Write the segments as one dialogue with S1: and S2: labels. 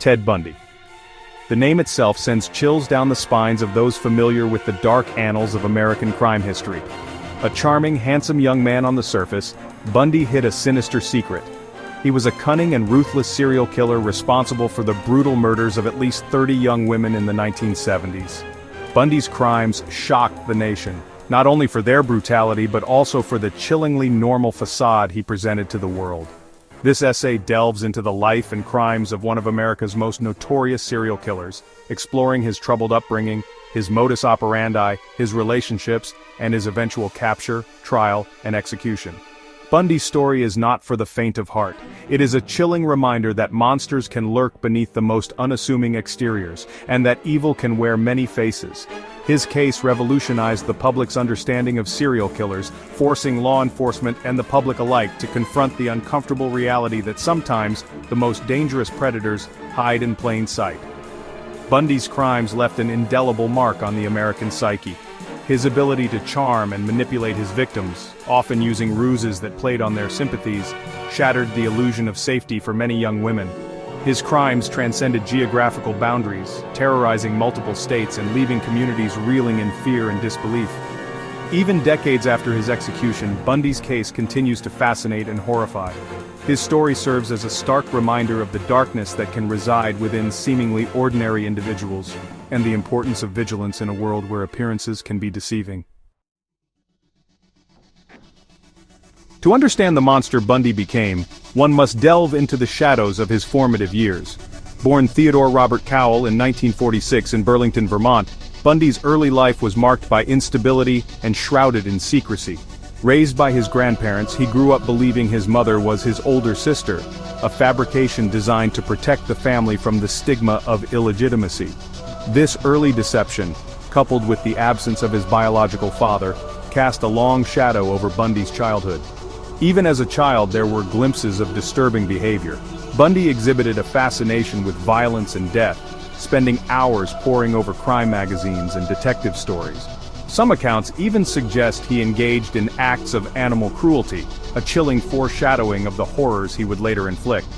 S1: Ted Bundy. The name itself sends chills down the spines of those familiar with the dark annals of American crime history. A charming, handsome young man on the surface, Bundy hid a sinister secret. He was a cunning and ruthless serial killer responsible for the brutal murders of at least 30 young women in the 1970s. Bundy's crimes shocked the nation, not only for their brutality but also for the chillingly normal facade he presented to the world. This essay delves into the life and crimes of one of America's most notorious serial killers, exploring his troubled upbringing, his modus operandi, his relationships, and his eventual capture, trial, and execution. Bundy's story is not for the faint of heart. It is a chilling reminder that monsters can lurk beneath the most unassuming exteriors, and that evil can wear many faces. His case revolutionized the public's understanding of serial killers, forcing law enforcement and the public alike to confront the uncomfortable reality that sometimes the most dangerous predators hide in plain sight. Bundy's crimes left an indelible mark on the American psyche. His ability to charm and manipulate his victims, often using ruses that played on their sympathies, shattered the illusion of safety for many young women. His crimes transcended geographical boundaries, terrorizing multiple states and leaving communities reeling in fear and disbelief. Even decades after his execution, Bundy's case continues to fascinate and horrify. His story serves as a stark reminder of the darkness that can reside within seemingly ordinary individuals, and the importance of vigilance in a world where appearances can be deceiving. To understand the monster Bundy became, one must delve into the shadows of his formative years. Born Theodore Robert Cowell in 1946 in Burlington, Vermont, Bundy's early life was marked by instability and shrouded in secrecy. Raised by his grandparents, he grew up believing his mother was his older sister, a fabrication designed to protect the family from the stigma of illegitimacy. This early deception, coupled with the absence of his biological father, cast a long shadow over Bundy's childhood. Even as a child, there were glimpses of disturbing behavior. Bundy exhibited a fascination with violence and death, spending hours poring over crime magazines and detective stories. Some accounts even suggest he engaged in acts of animal cruelty, a chilling foreshadowing of the horrors he would later inflict.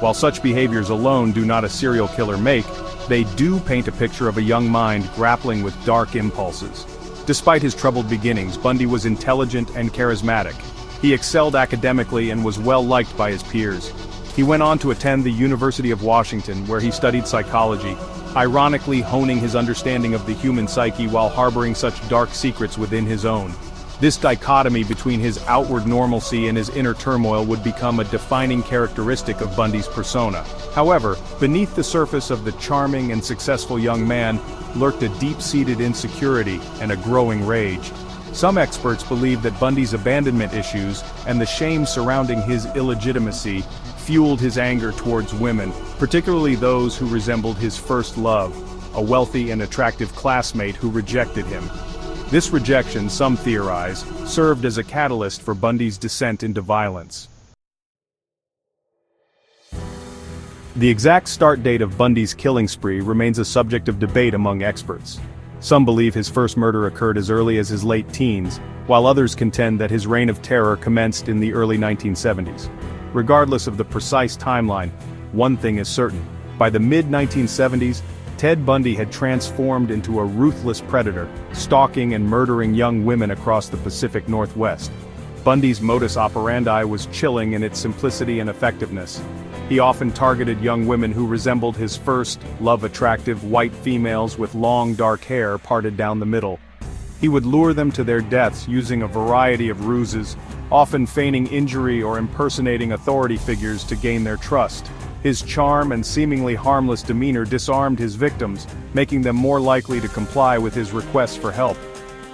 S1: While such behaviors alone do not a serial killer make, they do paint a picture of a young mind grappling with dark impulses. Despite his troubled beginnings, Bundy was intelligent and charismatic. He excelled academically and was well liked by his peers. He went on to attend the University of Washington, where he studied psychology, ironically honing his understanding of the human psyche while harboring such dark secrets within his own. This dichotomy between his outward normalcy and his inner turmoil would become a defining characteristic of Bundy's persona. However, beneath the surface of the charming and successful young man lurked a deep-seated insecurity and a growing rage. Some experts believe that Bundy's abandonment issues and the shame surrounding his illegitimacy fueled his anger towards women, particularly those who resembled his first love, a wealthy and attractive classmate who rejected him. This rejection, some theorize, served as a catalyst for Bundy's descent into violence. The exact start date of Bundy's killing spree remains a subject of debate among experts. Some believe his first murder occurred as early as his late teens, while others contend that his reign of terror commenced in the early 1970s. Regardless of the precise timeline, one thing is certain: by the mid-1970s, Ted Bundy had transformed into a ruthless predator, stalking and murdering young women across the Pacific Northwest. Bundy's modus operandi was chilling in its simplicity and effectiveness. He often targeted young women who resembled his first, love-attractive white females with long dark hair parted down the middle. He would lure them to their deaths using a variety of ruses, often feigning injury or impersonating authority figures to gain their trust. His charm and seemingly harmless demeanor disarmed his victims, making them more likely to comply with his requests for help.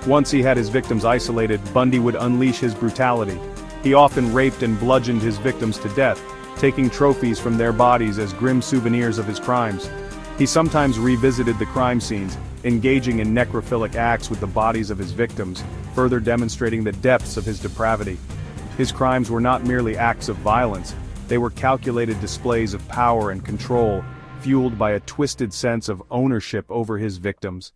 S1: Once he had his victims isolated, Bundy would unleash his brutality. He often raped and bludgeoned his victims to death, taking trophies from their bodies as grim souvenirs of his crimes. He sometimes revisited the crime scenes, engaging in necrophilic acts with the bodies of his victims, further demonstrating the depths of his depravity. His crimes were not merely acts of violence, they were calculated displays of power and control, fueled by a twisted sense of ownership over his victims.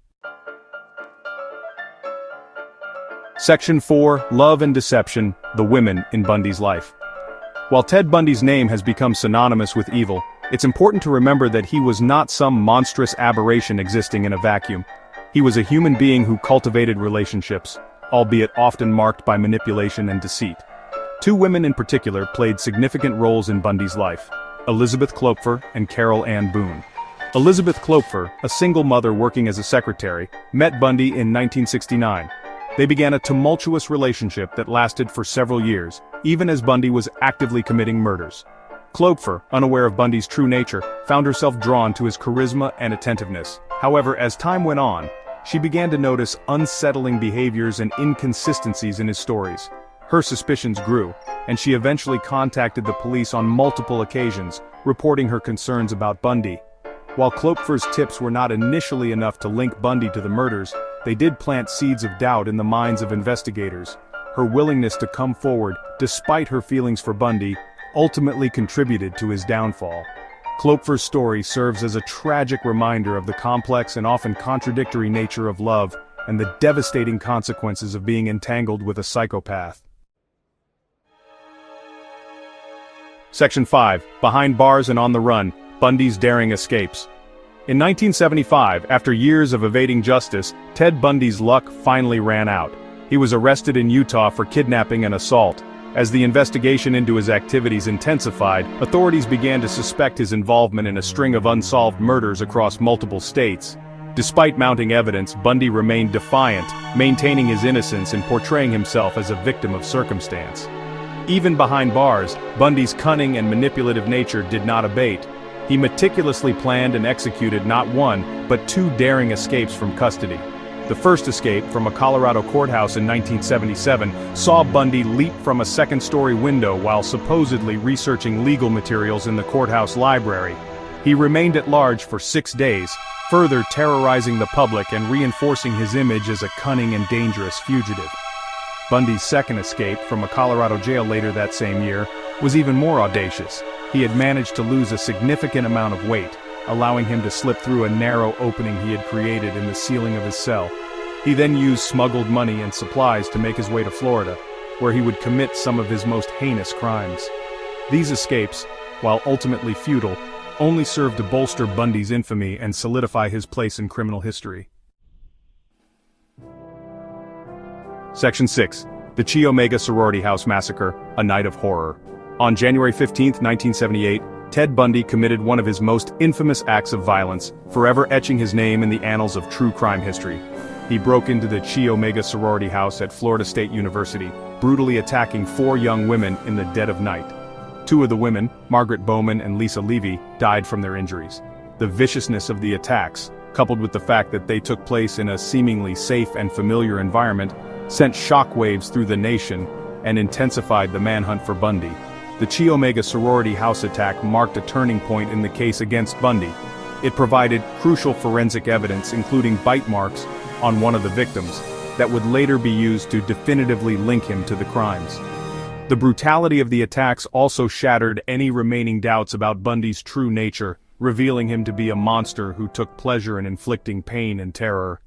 S1: Section 4: Love and Deception, the Women in Bundy's Life. While Ted Bundy's name has become synonymous with evil, It's important to remember that he was not some monstrous aberration existing in a vacuum. He was a human being who cultivated relationships, albeit often marked by manipulation and deceit. Two women in particular played significant roles in Bundy's life: Elizabeth Klopfer and Carol Ann Boone. Elizabeth Klopfer, a single mother working as a secretary, met Bundy in 1969. They began a tumultuous relationship that lasted for several years, even as Bundy was actively committing murders. Klopfer, unaware of Bundy's true nature, found herself drawn to his charisma and attentiveness. However, as time went on, she began to notice unsettling behaviors and inconsistencies in his stories. Her suspicions grew, and she eventually contacted the police on multiple occasions, reporting her concerns about Bundy. While Klopfer's tips were not initially enough to link Bundy to the murders, they did plant seeds of doubt in the minds of investigators. Her willingness to come forward, despite her feelings for Bundy, ultimately contributed to his downfall. Klopfer's story serves as a tragic reminder of the complex and often contradictory nature of love and the devastating consequences of being entangled with a psychopath. Section 5. Behind Bars and on the Run, Bundy's Daring Escapes. In 1975, after years of evading justice, Ted Bundy's luck finally ran out. He was arrested in Utah for kidnapping and assault. As the investigation into his activities intensified, authorities began to suspect his involvement in a string of unsolved murders across multiple states. Despite mounting evidence, Bundy remained defiant, maintaining his innocence and portraying himself as a victim of circumstance. Even behind bars, Bundy's cunning and manipulative nature did not abate. He meticulously planned and executed not one, but two daring escapes from custody. The first escape, from a Colorado courthouse in 1977, saw Bundy leap from a second-story window while supposedly researching legal materials in the courthouse library. He remained at large for 6 days, further terrorizing the public and reinforcing his image as a cunning and dangerous fugitive. Bundy's second escape, from a Colorado jail later that same year, was even more audacious. He had managed to lose a significant amount of weight, allowing him to slip through a narrow opening he had created in the ceiling of his cell. He then used smuggled money and supplies to make his way to Florida, where he would commit some of his most heinous crimes. These escapes, while ultimately futile, only served to bolster Bundy's infamy and solidify his place in criminal history. Section 6. The Chi Omega Sorority House Massacre, a Night of Horror. On January 15, 1978, Ted Bundy committed one of his most infamous acts of violence, forever etching his name in the annals of true crime history. He broke into the Chi Omega sorority house at Florida State University, brutally attacking 4 young women in the dead of night. 2 of the women, Margaret Bowman and Lisa Levy, died from their injuries. The viciousness of the attacks, coupled with the fact that they took place in a seemingly safe and familiar environment, sent shockwaves through the nation and intensified the manhunt for Bundy. The Chi Omega sorority house attack marked a turning point in the case against Bundy. It provided crucial forensic evidence, including bite marks on one of the victims, that would later be used to definitively link him to the crimes. The brutality of the attacks also shattered any remaining doubts about Bundy's true nature, revealing him to be a monster who took pleasure in inflicting pain and terror.